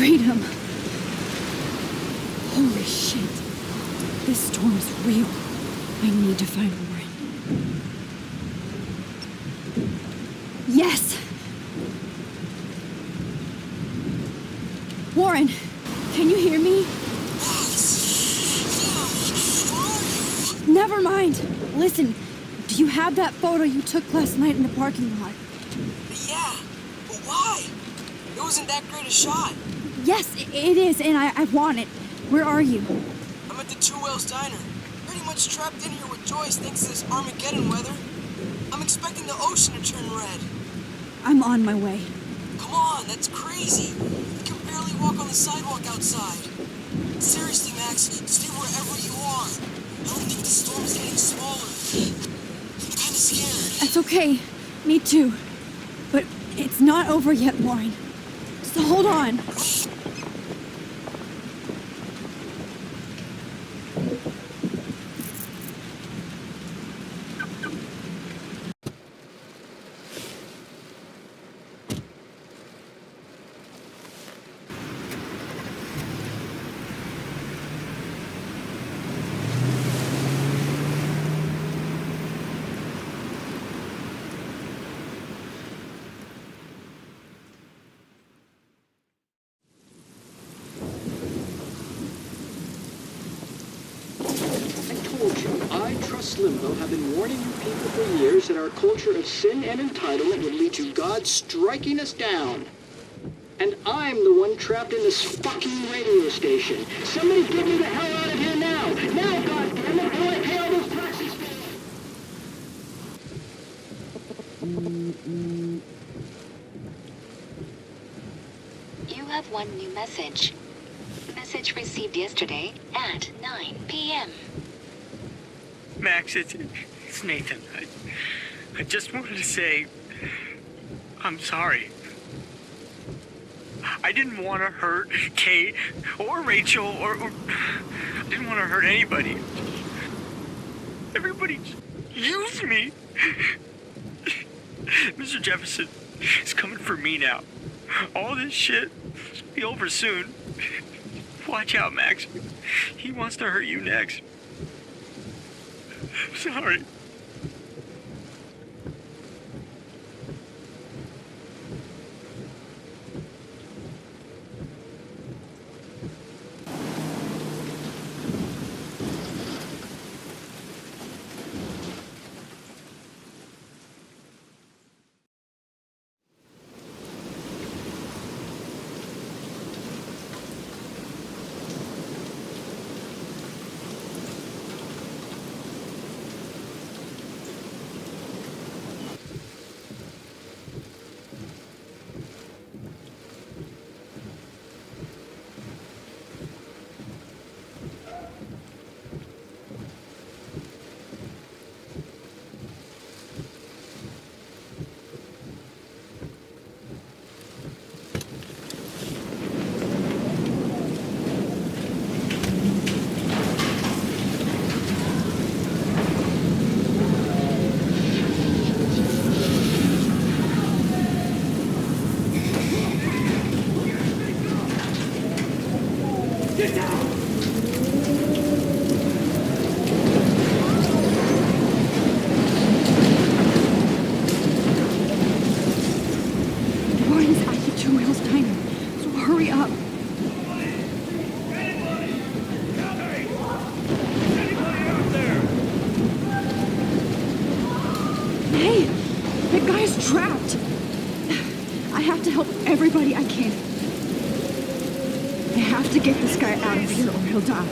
Freedom. Holy shit. This storm's real. I need to find Warren. Yes! Warren, can you hear me? Never mind. Listen, do you have that photo you took last night in the parking lot? Yeah, but why? It wasn't that great a shot. Yes, it is, and I want it. Where are you? I'm at the Two Whales Diner. Pretty much trapped in here with Joyce thanks to this Armageddon weather. I'm expecting the ocean to turn red. I'm on my way. Come on, that's crazy. You can barely walk on the sidewalk outside. Seriously, Max, stay wherever you are. I don't think the storm's getting smaller. I'm kinda scared. That's okay. Me too. But it's not over yet, Warren. So hold on. I, Trust Limbo, have been warning you people for years that our culture of sin and entitlement would lead to God striking us down. And I'm the one trapped in this fucking radio station. Somebody get me the hell out of here now! Now, goddammit, before I pay all those taxes for it! You have one new message. Message received yesterday at 9 p.m. Max, it's Nathan. I just wanted to say I'm sorry. I didn't want to hurt Kate or Rachel or I didn't want to hurt anybody. Everybody used me. Mr. Jefferson is coming for me now. All this shit will be over soon. Watch out, Max. He wants to hurt you next. I'm sorry. trapped. I have to help everybody I can. I have to get this guy out of here or he'll die.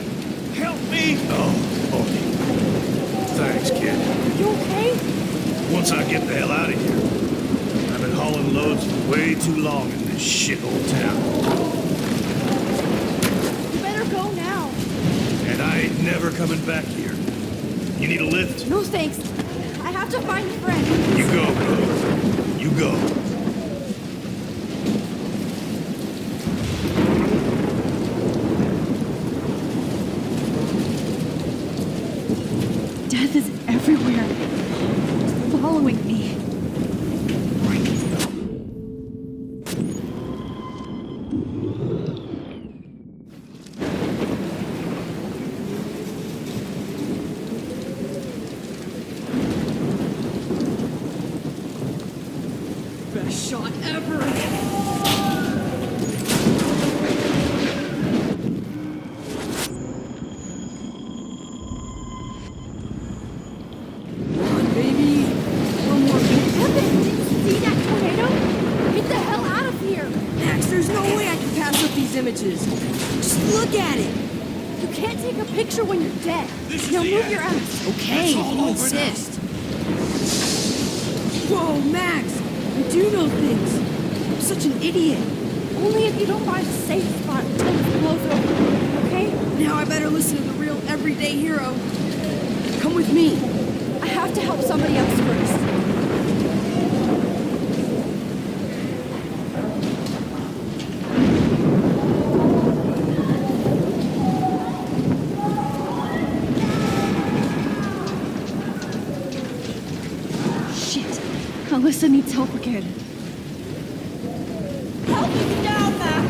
Help me! Oh, okay. Thanks, kid. You okay? Once I get the hell out of here. I've been hauling loads for way too long in this shithole town. You better go now. And I ain't never coming back here. You need a lift? No thanks. I have to find a friend. You go, bro. You go. Death is everywhere. It's following me. ever. Come on, baby. One more beat. Evan, did you see that tornado? Get the hell out of here! Max, there's no way I can pass up these images. Just look at it. You can't take a picture when you're dead. Now move your ass. Okay, if you insist. Whoa, Max. I do know things. I'm such an idiot. Only if you don't find a safe spot until this blows over, okay? Now I better listen to the real everyday hero. Come with me. I have to help somebody else first. Shit. Alyssa needs help again. Help me down, Max!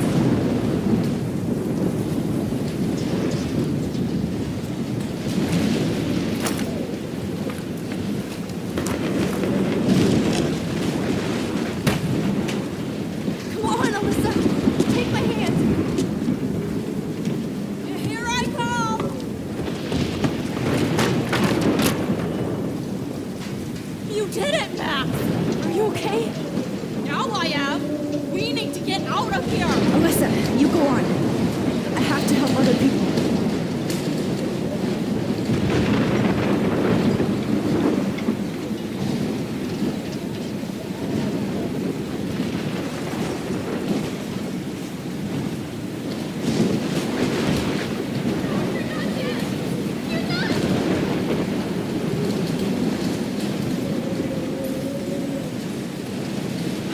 Come on, Alyssa! Take my hand! Here I come! You did it, Max! Are you okay? Now I am. We need to get out of here. Alyssa, you go on. I have to help other people.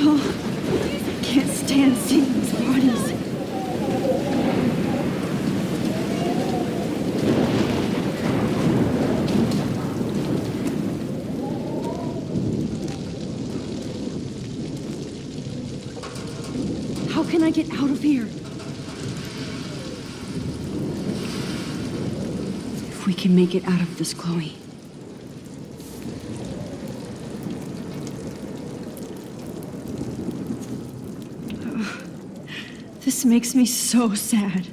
Oh, I can't stand seeing these bodies. How can I get out of here? If we can make it out of this, Chloe. This makes me so sad.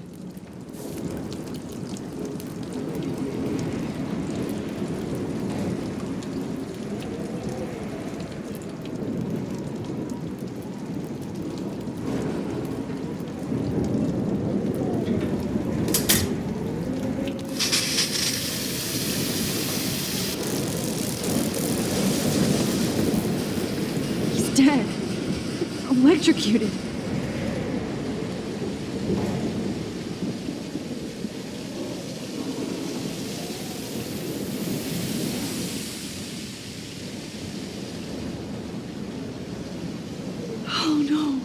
He's dead. Electrocuted. Oh no.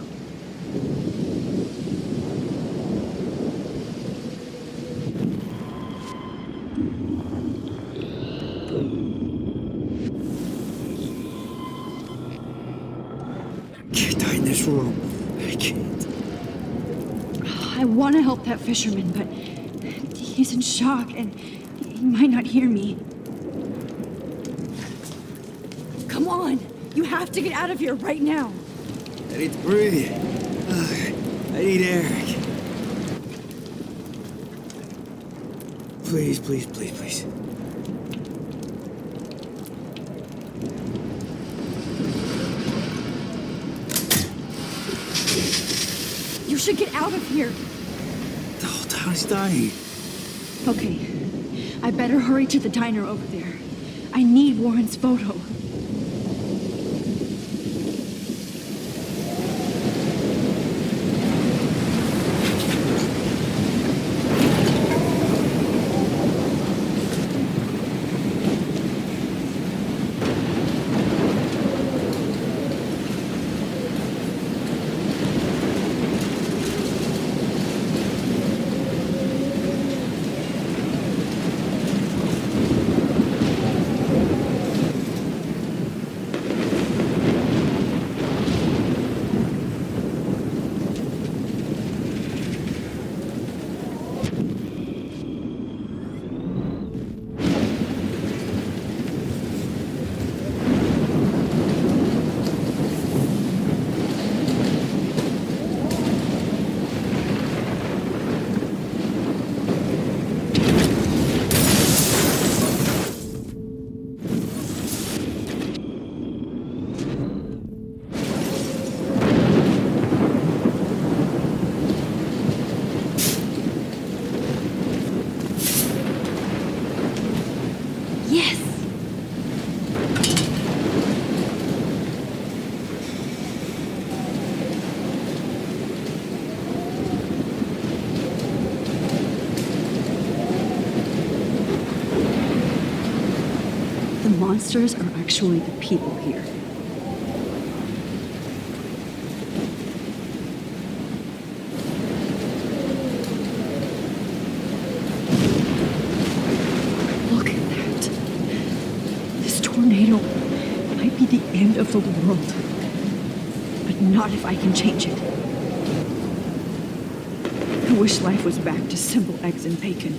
Can't die in this room. I can't. I want to help that fisherman, but he's in shock and he might not hear me. Come on. You have to get out of here right now. I need to breathe. I need air. Please, please, please, please. You should get out of here. The whole town is dying. Okay. I better hurry to the diner over there. I need Warren's photo. Yes! The monsters are actually the people here. Look at that. This tornado might be the end of the world. But not if I can change it. I wish life was back to simple eggs and bacon.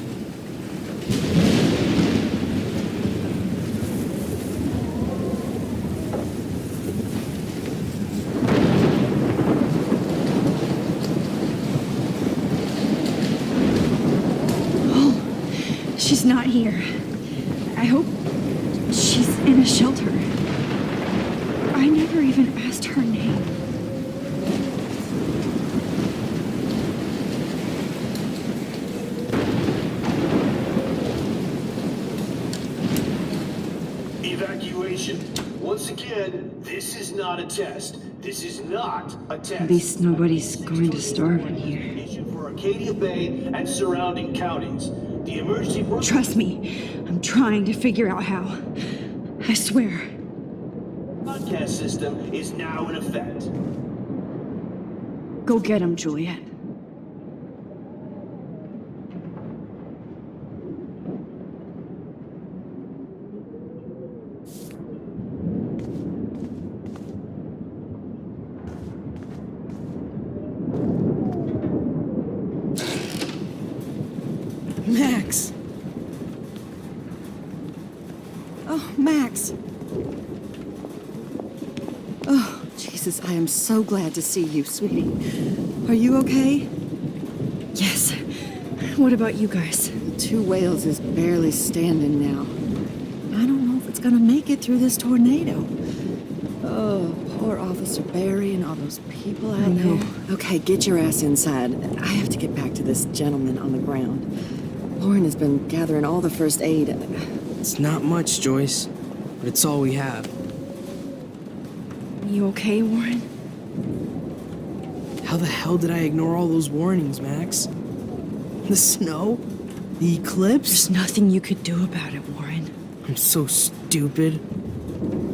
She's not here. I hope she's in a shelter. I never even asked her name. Evacuation. Once again, this is not a test. This is not a test. At least nobody's going to starve in here. For Arcadia Bay and surrounding counties. The emergency Trust me, I'm trying to figure out how. I swear. broadcast system is now in effect. Go get him, Juliet. Max! Oh, Max! Oh, Jesus, I am so glad to see you, sweetie. Are you okay? Yes. What about you guys? Two Whales is barely standing now. I don't know if it's gonna make it through this tornado. Oh, poor Officer Barry and all those people out know. there. Okay, get your ass inside. I have to get back to this gentleman on the ground. Lauren has been gathering all the first aid. It's not much, Joyce, but it's all we have. You okay, Warren? How the hell did I ignore all those warnings, Max? The snow? The eclipse? There's nothing you could do about it, Warren. I'm so stupid.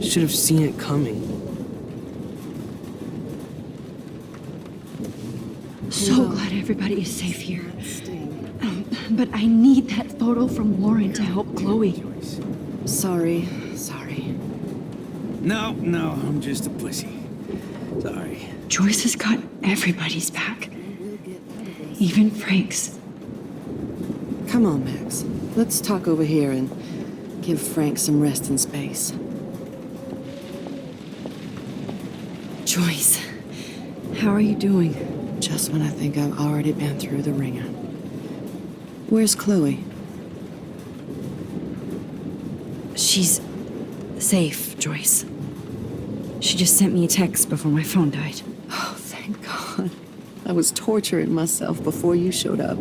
Should have seen it coming. So glad everybody is safe here. But I need that photo from Lauren to help Chloe. Sorry. No, I'm just a pussy. Sorry. Joyce has got everybody's back. Even Frank's. Come on, Max. Let's talk over here and give Frank some rest and space. Joyce, how are you doing? Just when I think I've already been through the ringer. Where's Chloe? She's safe, Joyce. She just sent me a text before my phone died. Oh, thank God. I was torturing myself before you showed up.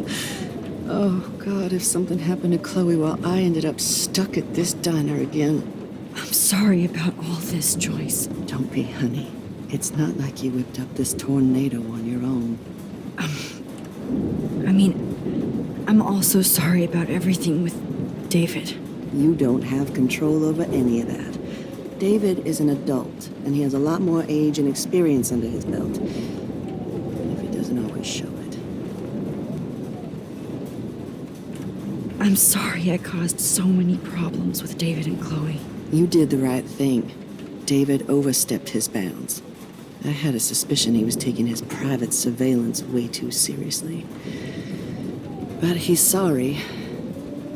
Oh, God, if something happened to Chloe while I ended up stuck at this diner again. I'm sorry about all this, Joyce. Don't be, honey. It's not like you whipped up this tornado on your own. I'm also sorry about everything with David. You don't have control over any of that. David is an adult, and he has a lot more age and experience under his belt. Even if he doesn't always show it. I'm sorry I caused so many problems with David and Chloe. You did the right thing. David overstepped his bounds. I had a suspicion he was taking his private surveillance way too seriously. But he's sorry,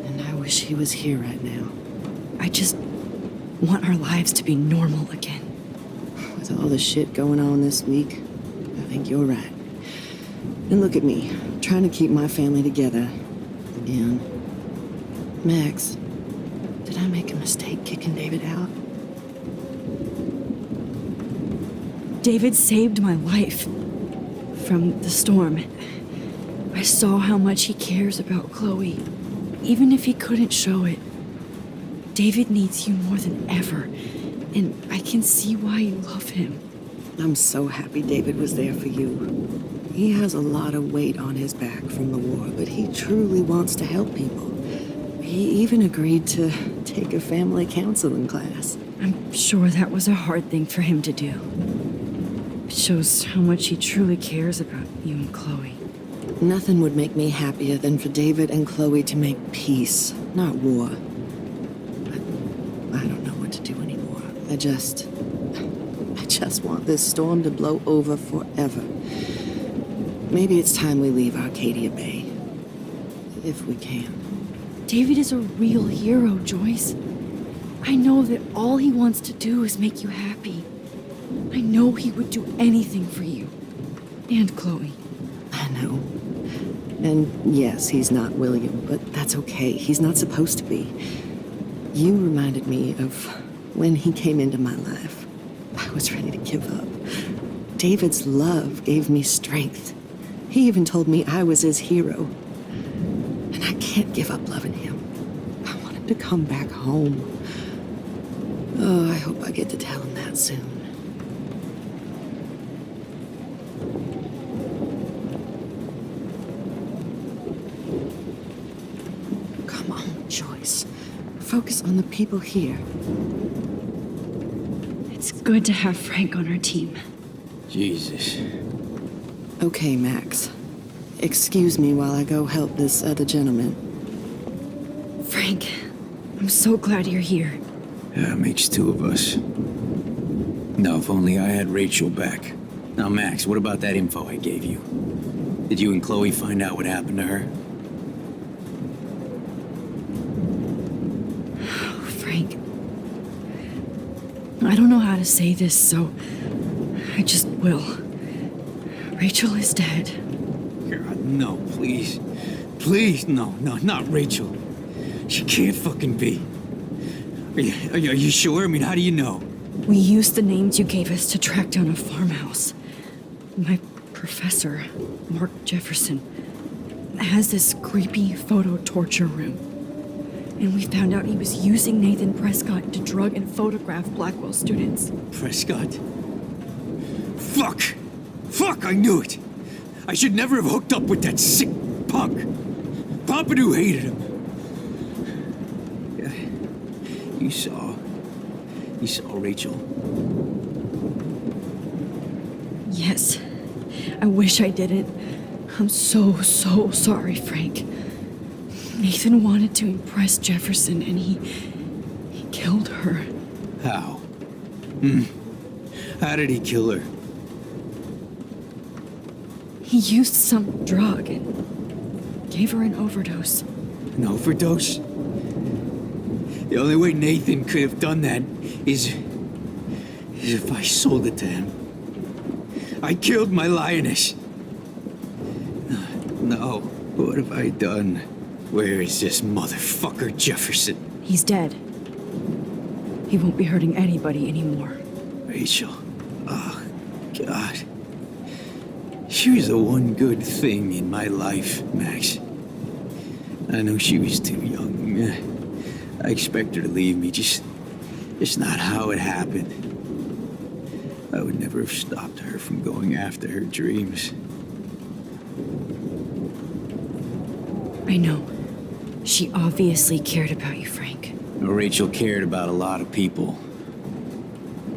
and I wish he was here right now. I just want our lives to be normal again. With all the shit going on this week, I think you're right. And look at me, trying to keep my family together. Again. Max, did I make a mistake kicking David out? David saved my life from the storm. I saw how much he cares about Chloe, even if he couldn't show it. David needs you more than ever, and I can see why you love him. I'm so happy David was there for you. He has a lot of weight on his back from the war, but he truly wants to help people. He even agreed to take a family counseling class. I'm sure that was a hard thing for him to do. It shows how much he truly cares about you and Chloe. Nothing would make me happier than for David and Chloe to make peace, not war. I don't know what to do anymore. I just want this storm to blow over forever. Maybe it's time we leave Arcadia Bay. If we can. David is a real hero, Joyce. I know that all he wants to do is make you happy. I know he would do anything for you. And Chloe. I know. And yes, he's not William, but that's okay. He's not supposed to be. You reminded me of when he came into my life. I was ready to give up. David's love gave me strength. He even told me I was his hero. And I can't give up loving him. I want him to come back home. Oh, I hope I get to tell him that soon. Come on, Joyce. Focus on the people here. It's good to have Frank on our team. Jesus. Okay, Max. Excuse me while I go help this other gentleman. Frank, I'm so glad you're here. Yeah, makes two of us. No, if only I had Rachel back. Now, Max, what about that info I gave you? Did you and Chloe find out what happened to her? Oh, Frank. I don't know how to say this, so I just will. Rachel is dead. God, no, please. Please, no, not Rachel. She can't fucking be. Are you sure? I mean, how do you know? We used the names you gave us to track down a farmhouse. My professor, Mark Jefferson, has this creepy photo torture room. And we found out he was using Nathan Prescott to drug and photograph Blackwell students. Prescott? Fuck, I knew it! I should never have hooked up with that sick punk. Pompidou hated him. You saw Rachel? Yes. I wish I didn't. I'm so sorry, Frank. Nathan wanted to impress Jefferson, and he killed her. How? How did he kill her? He used some drug and gave her an overdose. An overdose? The only way Nathan could have done that is if I sold it to him. I killed my lioness. No, what have I done? Where is this motherfucker Jefferson? He's dead. He won't be hurting anybody anymore. Rachel. Oh, God. She was the one good thing in my life, Max. I know she was too young. I expect her to leave me, just not how it happened. I would never have stopped her from going after her dreams. I know. She obviously cared about you, Frank. Well, Rachel cared about a lot of people.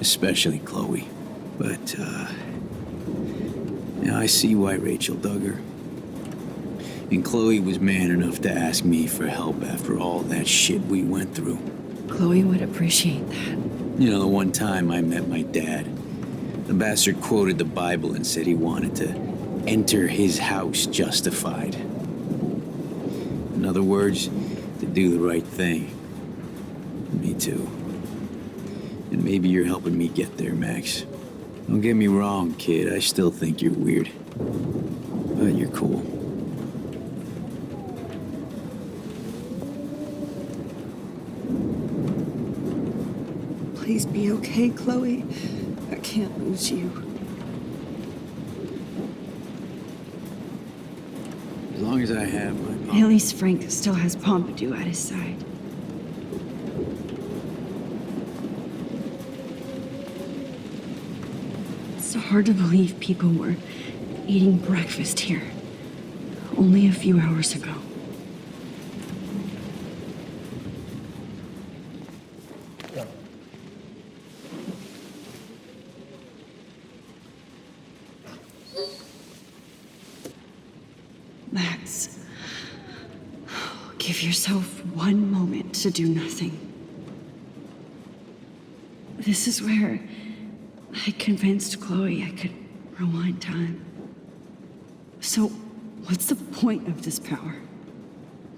Especially Chloe. But, now I see why Rachel dug her. And Chloe was man enough to ask me for help after all that shit we went through. Chloe would appreciate that. You know, the one time I met my dad, the bastard quoted the Bible and said he wanted to enter his house justified. In other words, to do the right thing. Me too. And maybe you're helping me get there, Max. Don't get me wrong, kid. I still think you're weird. But you're cool. Please be okay, Chloe. I can't lose you. As long as I have my At least Frank still has Pompidou at his side. It's hard to believe people were eating breakfast here only a few hours ago. Max, give yourself one moment to do nothing. This is where I convinced Chloe I could rewind time. So, what's the point of this power?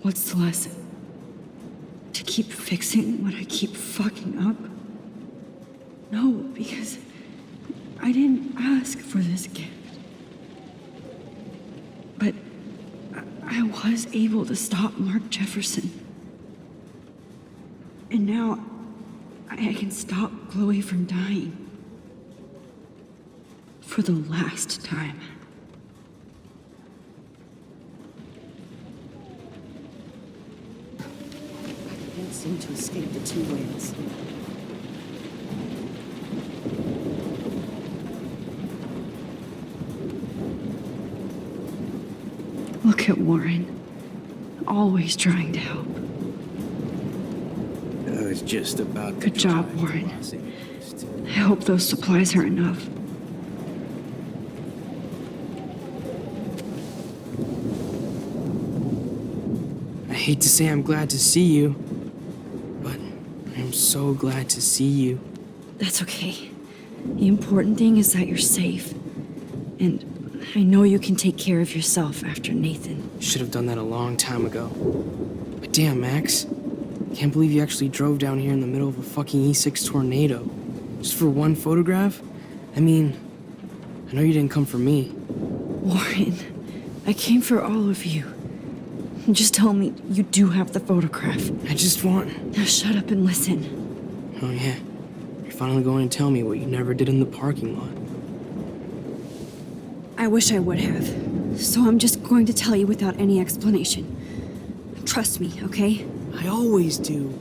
What's the lesson? To keep fixing what I keep fucking up? No, because I didn't ask for this gift. But I was able to stop Mark Jefferson. And now I can stop Chloe from dying. For the last time. I can't seem to escape the two whales. Look at Warren. Always trying to help. I was just about to Good job, drive to Warren. Los Angeles to- I hope those supplies are enough. I hate to say I'm glad to see you, but I'm so glad to see you. That's okay. The important thing is that you're safe. And I know you can take care of yourself after Nathan. Should have done that a long time ago. But damn, Max. Can't believe you actually drove down here in the middle of a fucking E6 tornado. Just for one photograph? I mean, I know you didn't come for me. Warren, I came for all of you. Just tell me you do have the photograph. I just want... Now shut up and listen. Oh yeah, you're finally going to tell me what you never did in the parking lot. I wish I would have. So I'm just going to tell you without any explanation. Trust me, okay? I always do.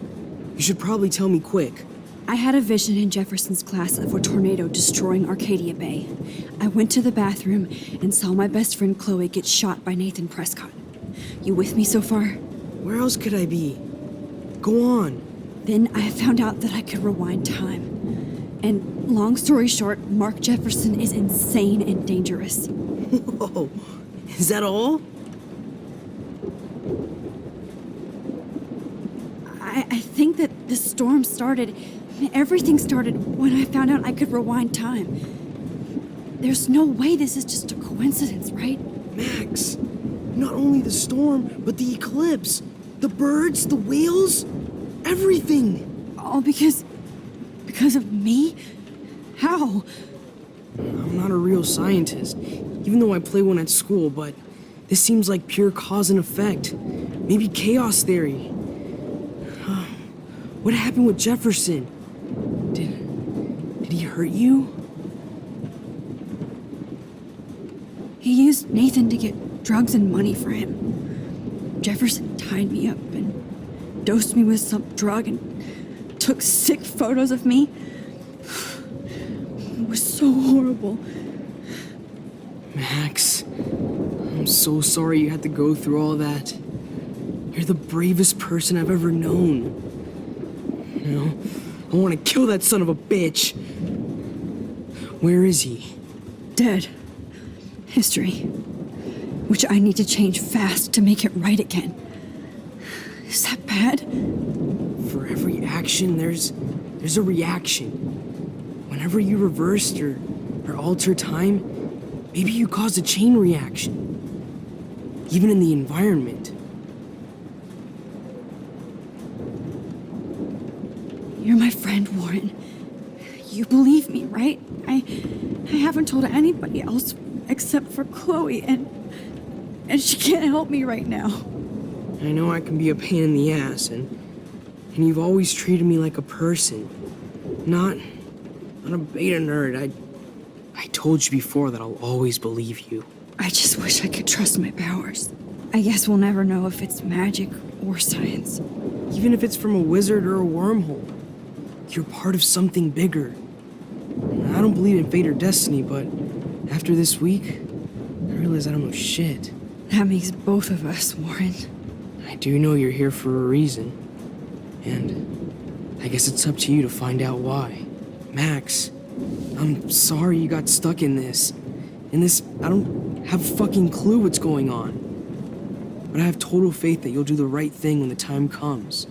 You should probably tell me quick. I had a vision in Jefferson's class of a tornado destroying Arcadia Bay. I went to the bathroom and saw my best friend Chloe get shot by Nathan Prescott. You with me so far? Where else could I be? Go on. Then I found out that I could rewind time. And long story short, Mark Jefferson is insane and dangerous. Whoa, is that all? I think that the storm started, everything started when I found out I could rewind time. There's no way this is just a coincidence, right? Max, not only the storm, but the eclipse, the birds, the whales, everything. All because of me? How? I'm not a real scientist, even though I play one at school, but this seems like pure cause and effect. Maybe chaos theory. What happened with Jefferson? Did he hurt you? He used Nathan to get drugs and money for him. Jefferson tied me up and dosed me with some drug and took sick photos of me. It was so horrible. Max, I'm so sorry you had to go through all that. You're the bravest person I've ever known. You know, I want to kill that son of a bitch. Where is he? Dead. History. Which I need to change fast to make it right again. Is that bad? For every action, there's a reaction. Whenever you reversed or altered time, maybe you caused a chain reaction. Even in the environment. You're my friend, Warren. You believe me, right? I haven't told anybody else except for Chloe, and she can't help me right now. I know I can be a pain in the ass, and you've always treated me like a person. Not a beta nerd. I told you before that I'll always believe you. I just wish I could trust my powers. I guess we'll never know if it's magic or science. Even if it's from a wizard or a wormhole. You're part of something bigger. I don't believe in fate or destiny, but after this week, I realize I don't know shit. That makes both of us, Warren. I do know you're here for a reason. And I guess it's up to you to find out why. Max, I'm sorry you got stuck in this. I don't have a fucking clue what's going on. But I have total faith that you'll do the right thing when the time comes.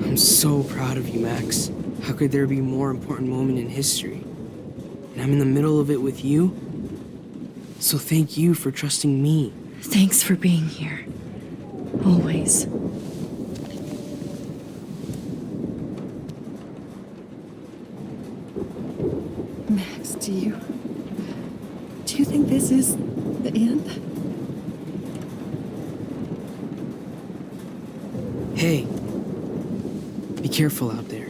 I'm so proud of you, Max. How could there be a more important moment in history? And I'm in the middle of it with you. So thank you for trusting me. Thanks for being here. Always. Max, do you think this is the end? Hey, be careful out there.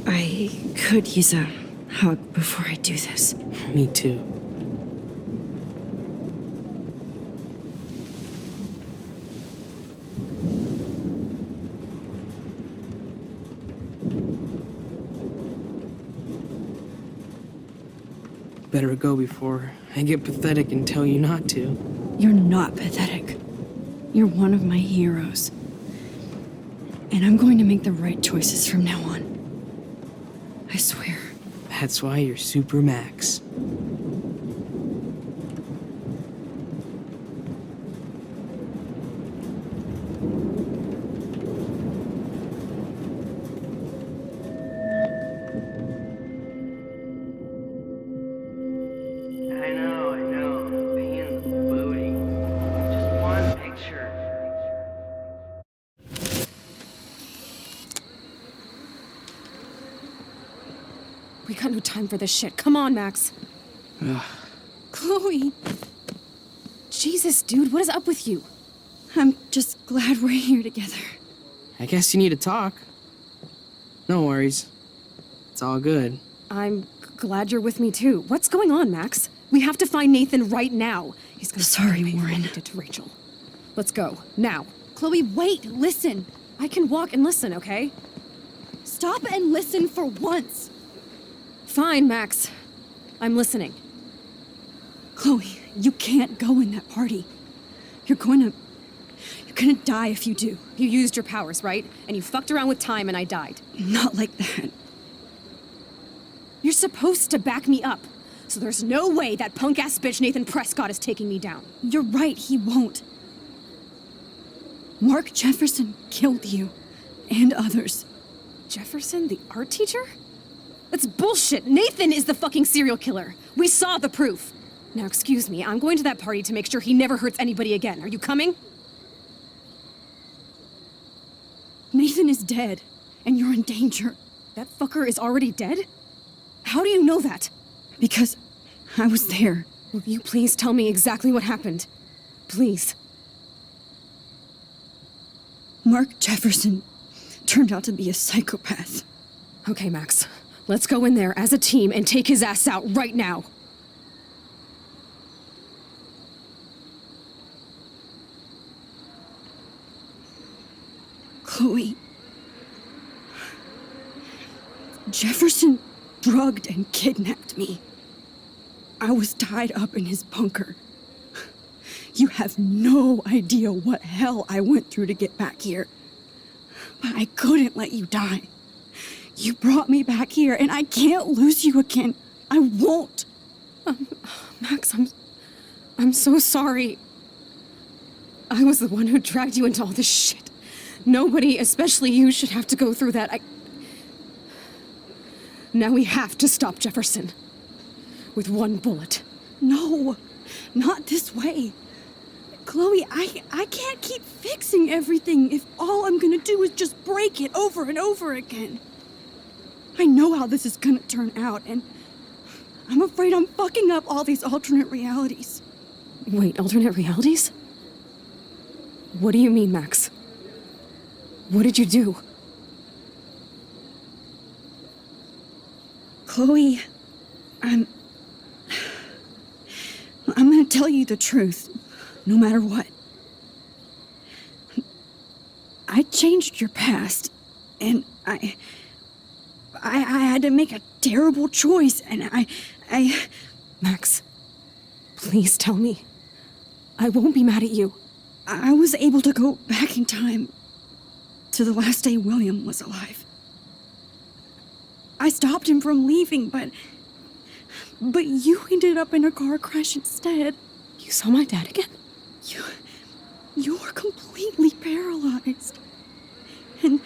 I could use a hug before I do this. Me too. Better go before I get pathetic and tell you not to. You're not pathetic. You're one of my heroes. And I'm going to make the right choices from now on. I swear. That's why you're Super Max. I know. Pain in the booty. Just one picture. We got no time for this shit. Come on, Max. Chloe. Jesus, dude, what is up with you? I'm just glad we're here together. I guess you need to talk. No worries. It's all good. I'm glad you're with me too. What's going on, Max? We have to find Nathan right now. He's gonna Sorry, pay for what Warren. he did to Rachel. Let's go now. Chloe, wait, listen. I can walk and listen, okay? Stop and listen for once. Fine, Max. I'm listening. Chloe, you can't go in that party. You're gonna die if you do. You used your powers, right? And you fucked around with time and I died. Not like that. You're supposed to back me up. So there's no way that punk-ass bitch Nathan Prescott is taking me down. You're right, he won't. Mark Jefferson killed you. And others. Jefferson, the art teacher? That's bullshit. Nathan is the fucking serial killer. We saw the proof. Now, excuse me, I'm going to that party to make sure he never hurts anybody again. Are you coming? Nathan is dead, and you're in danger. That fucker is already dead? How do you know that? Because I was there. Will you please tell me exactly what happened? Please. Mark Jefferson turned out to be a psychopath. Okay, Max. Let's go in there as a team and take his ass out right now. Chloe. Jefferson drugged and kidnapped me. I was tied up in his bunker. You have no idea what hell I went through to get back here. But I couldn't let you die. You brought me back here, and I can't lose you again. I won't. Max, I'm so sorry. I was the one who dragged you into all this shit. Nobody, especially you, should have to go through that. Now we have to stop Jefferson. With one bullet. No, not this way. Chloe, I can't keep fixing everything if all I'm gonna do is just break it over and over again. I know how this is gonna turn out, and I'm afraid I'm fucking up all these alternate realities. Wait, alternate realities? What do you mean, Max? What did you do? Chloe, I'm gonna tell you the truth, no matter what. I changed your past, and I had to make a terrible choice, and I... Max, please tell me. I won't be mad at you. I was able to go back in time to the last day William was alive. I stopped him from leaving, but you ended up in a car crash instead. You saw my dad again? You were completely paralyzed. And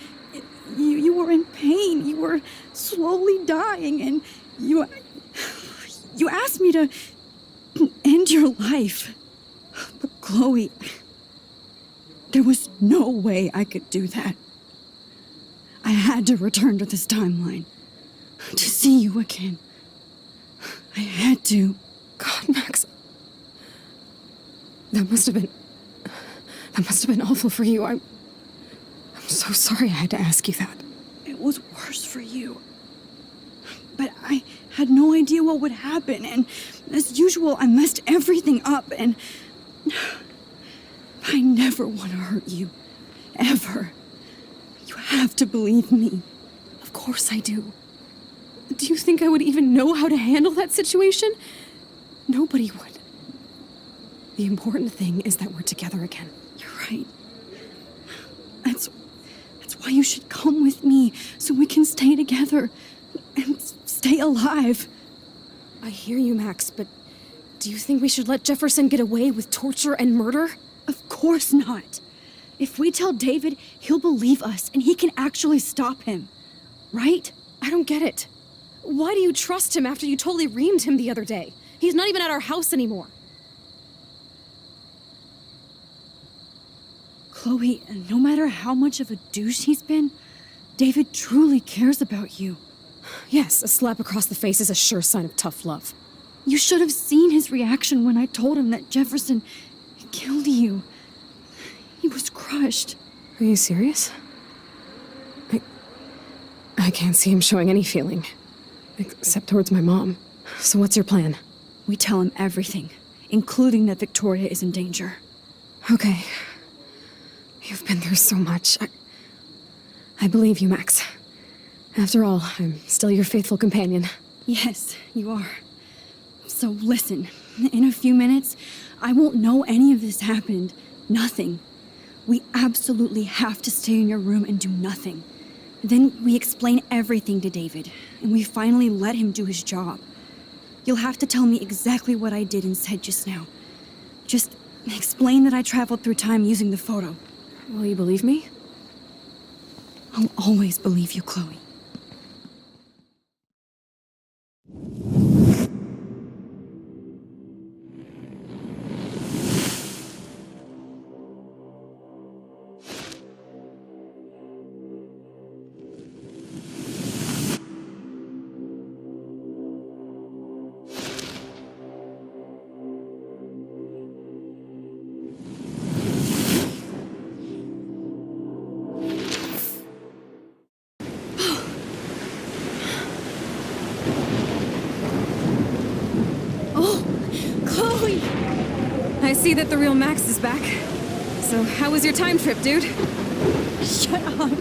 you were in pain. You were slowly dying, and you asked me to end your life. But Chloe, there was no way I could do that. I had to return to this timeline to see you again. I had to. God, Max. That must have been awful for you. I'm so sorry I had to ask you that. It was worse for you. But I had no idea what would happen, and as usual, I messed everything up, and I never want to hurt you. Ever. You have to believe me. Of course I do. Do you think I would even know how to handle that situation? Nobody would. The important thing is that we're together again. You're right. That's why you should come with me, so we can stay together and stay alive. I hear you, Max, but do you think we should let Jefferson get away with torture and murder? Of course not. If we tell David, he'll believe us and he can actually stop him. Right? I don't get it. Why do you trust him after you totally reamed him the other day? He's not even at our house anymore. Chloe, no matter how much of a douche he's been, David truly cares about you. Yes, a slap across the face is a sure sign of tough love. You should have seen his reaction when I told him that Jefferson killed you. He was crushed. Are you serious? I can't see him showing any feeling. Except towards my mom. So what's your plan? We tell him everything, including that Victoria is in danger. Okay. You've been through so much. I believe you, Max. After all, I'm still your faithful companion. Yes, you are. So listen, in a few minutes, I won't know any of this happened. Nothing. We absolutely have to stay in your room and do nothing. Then we explain everything to David, and we finally let him do his job. You'll have to tell me exactly what I did and said just now. Just explain that I traveled through time using the photo. Will you believe me? I'll always believe you, Chloe. I see that the real Max is back. So how was your time trip, dude? Shut up.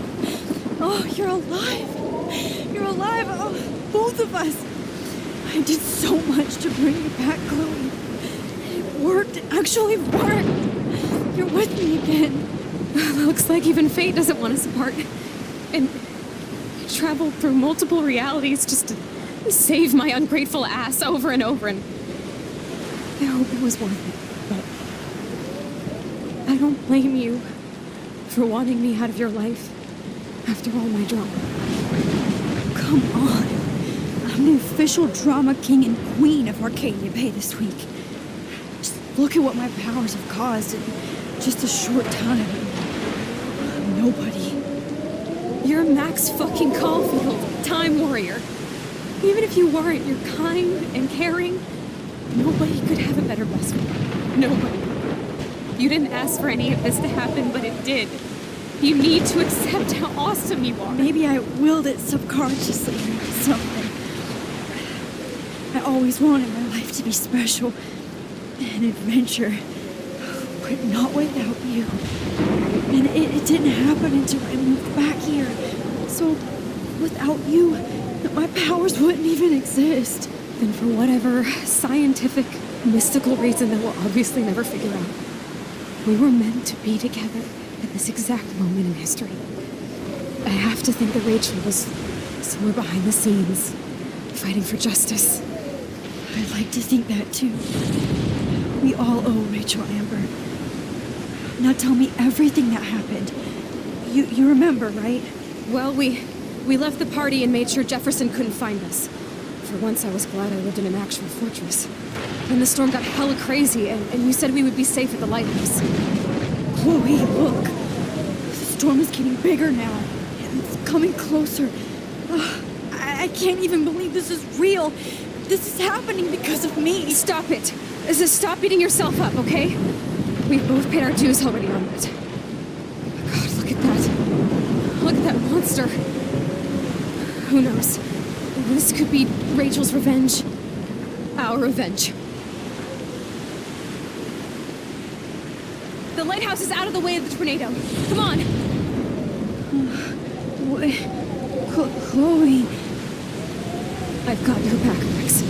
Oh, you're alive. You're alive. Oh, both of us. I did so much to bring you back, Chloe. It worked. It actually worked. You're with me again. Looks like even fate doesn't want us apart. And I traveled through multiple realities just to save my ungrateful ass over and over, and I hope it was worth it. But I don't blame you for wanting me out of your life after all my drama. Come on. I'm the official drama king and queen of Arcadia Bay this week. Just look at what my powers have caused in just a short time. Nobody. You're Max fucking Caulfield, Time Warrior. Even if you weren't, you're kind and caring. Nobody could have a better best friend. Nobody. You didn't ask for any of this to happen, but it did. You need to accept how awesome you are. Maybe I willed it subconsciously or something. I always wanted my life to be special. An adventure. But not without you. And it didn't happen until I moved back here. So, without you, my powers wouldn't even exist. Then for whatever scientific, mystical reason that we'll obviously never figure out, we were meant to be together at this exact moment in history. I have to think that Rachel was somewhere behind the scenes, fighting for justice. I'd like to think that too. We all owe Rachel Amber. Now tell me everything that happened. You remember, right? Well, we left the party and made sure Jefferson couldn't find us. For once, I was glad I lived in an actual fortress. Then the storm got hella crazy, and you said we would be safe at the lighthouse. Chloe, look. The storm is getting bigger now. It's coming closer. I can't even believe this is real. This is happening because of me. Stop it. Stop beating yourself up, okay? We've both paid our dues already on that. Oh my God, look at that. Look at that monster. Who knows? This could be Rachel's revenge. Our revenge. The lighthouse is out of the way of the tornado. Come on! Chloe. I've got your back, Max.